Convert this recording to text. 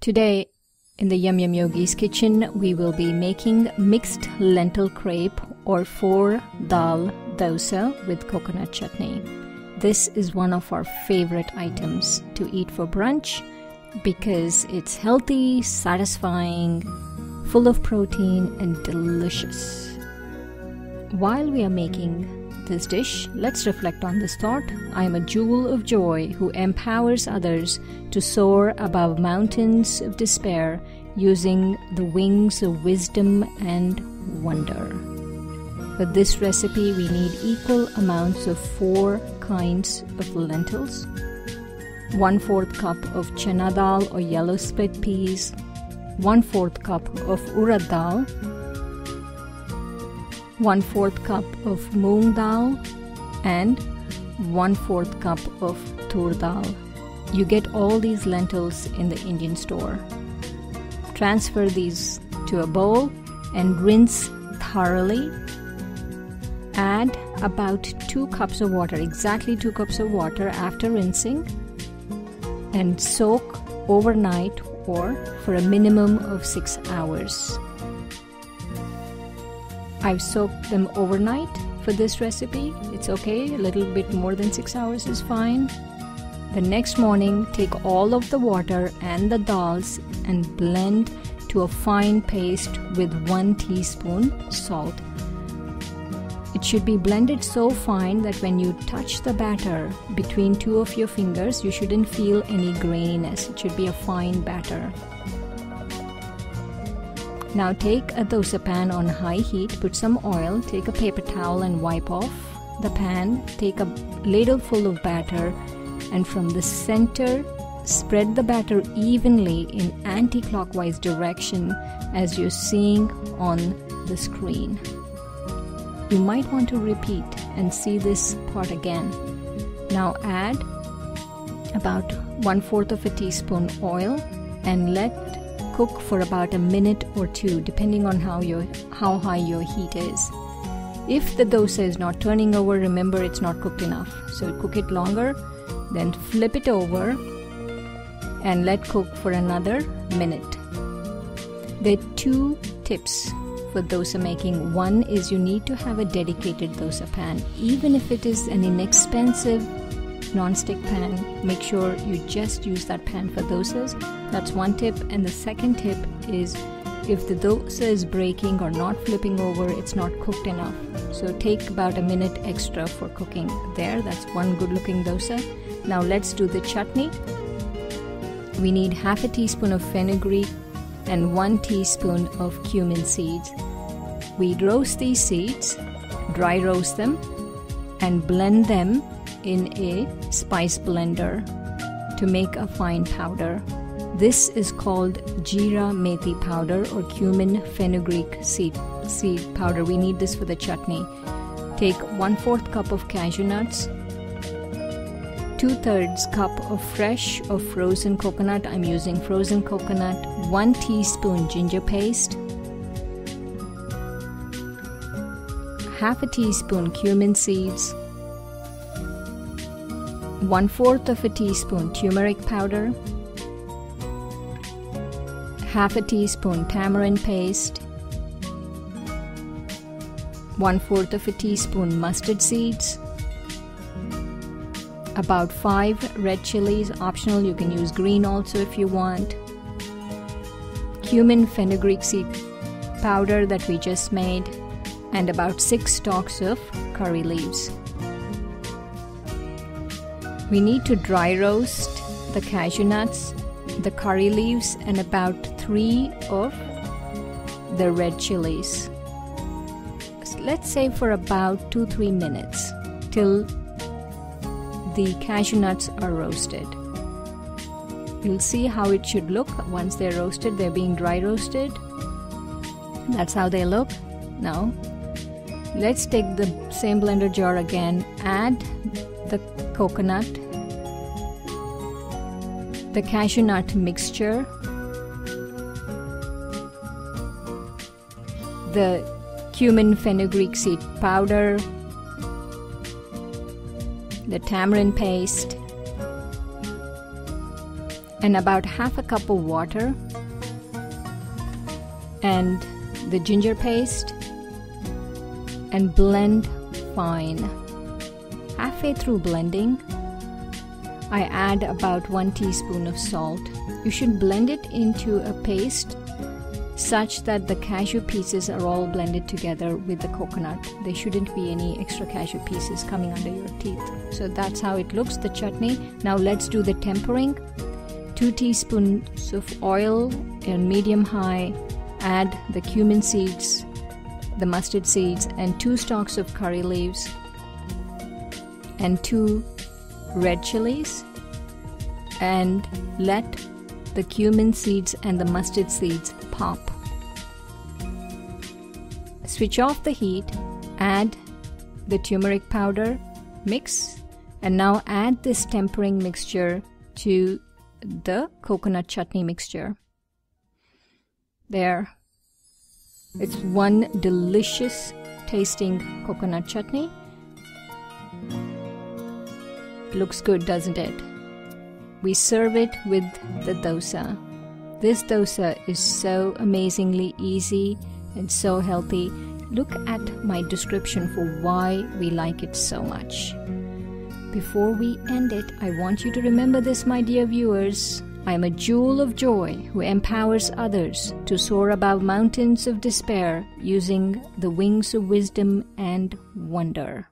Today in the Yum Yum Yogi's kitchen, we will be making mixed lentil crepe or 4-dal dosa with coconut chutney. This is one of our favorite items to eat for brunch because it's healthy, satisfying, full of protein and delicious. While we are making this dish, let's reflect on this thought. I am a jewel of joy who empowers others to soar above mountains of despair using the wings of wisdom and wonder. For this recipe, we need equal amounts of 4 kinds of lentils, 1/4 cup of chana dal or yellow split peas, 1/4 cup of urad dal, 1/4 cup of moong dal, and 1/4 cup of tur dal. You get all these lentils in the Indian store. Transfer these to a bowl and rinse thoroughly. Add about 2 cups of water, exactly 2 cups of water after rinsing, and soak overnight or for a minimum of 6 hours. I've soaked them overnight for this recipe. It's okay, a little bit more than 6 hours is fine. The next morning, take all of the water and the dals and blend to a fine paste with 1 teaspoon salt. It should be blended so fine that when you touch the batter between 2 of your fingers, you shouldn't feel any graininess. It should be a fine batter. Now take a dosa pan on high heat, put some oil, take a paper towel and wipe off the pan. Take a ladle full of batter and from the center, spread the batter evenly in anti-clockwise direction as you're seeing on the screen. You might want to repeat and see this part again. Now add about 1/4 of a teaspoon oil and let cook for about a minute or 2 depending on how high your heat is. If the dosa is not turning over, remember it's not cooked enough. So cook it longer, then flip it over and let cook for another minute. There are 2 tips for dosa making. One is you need to have a dedicated dosa pan. Even if it is an inexpensive non-stick pan, make sure you just use that pan for dosas. That's one tip. And the second tip is if the dosa is breaking or not flipping over, it's not cooked enough. So take about a minute extra for cooking there. That's one good looking dosa. Now let's do the chutney. We need 1/2 teaspoon of fenugreek and 1 teaspoon of cumin seeds. We roast these seeds, dry roast them, and blend them in a spice blender to make a fine powder. This is called jeera methi powder or cumin fenugreek seed powder. We need this for the chutney. Take 1/4 cup of cashew nuts, 2/3 cup of fresh or frozen coconut. I'm using frozen coconut, 1 teaspoon ginger paste, 1/2 teaspoon cumin seeds, 1/4 of a teaspoon turmeric powder, 1/2 teaspoon tamarind paste, 1/4 of a teaspoon mustard seeds, about 5 red chilies, optional, you can use green also if you want, cumin fenugreek seed powder that we just made, and about 6 stalks of curry leaves. We need to dry roast the cashew nuts, the curry leaves, and about 3 of the red chilies. Let's say for about 2-3 minutes till the cashew nuts are roasted. You'll see how it should look once they're roasted. They're being dry roasted. That's how they look. Now, let's take the same blender jar again, add the coconut, the cashew nut mixture, the cumin fenugreek seed powder, the tamarind paste, and about half a cup of water and the ginger paste, and blend fine. Halfway through blending, I add about 1 teaspoon of salt. You should blend it into a paste such that the cashew pieces are all blended together with the coconut. There shouldn't be any extra cashew pieces coming under your teeth. So that's how it looks, the chutney. Now let's do the tempering. 2 teaspoons of oil in medium-high. Add the cumin seeds, the mustard seeds, and 2 stalks of curry leaves, and 2 red chilies, and let the cumin seeds and the mustard seeds pop. Switch off the heat, add the turmeric powder, mix, and now add this tempering mixture to the coconut chutney mixture. There. It's one delicious tasting coconut chutney. Looks good, doesn't it? We serve it with the dosa. This dosa is so amazingly easy and so healthy. Look at my description for why we like it so much. Before we end it, I want you to remember this, my dear viewers. I am a jewel of joy who empowers others to soar above mountains of despair using the wings of wisdom and wonder.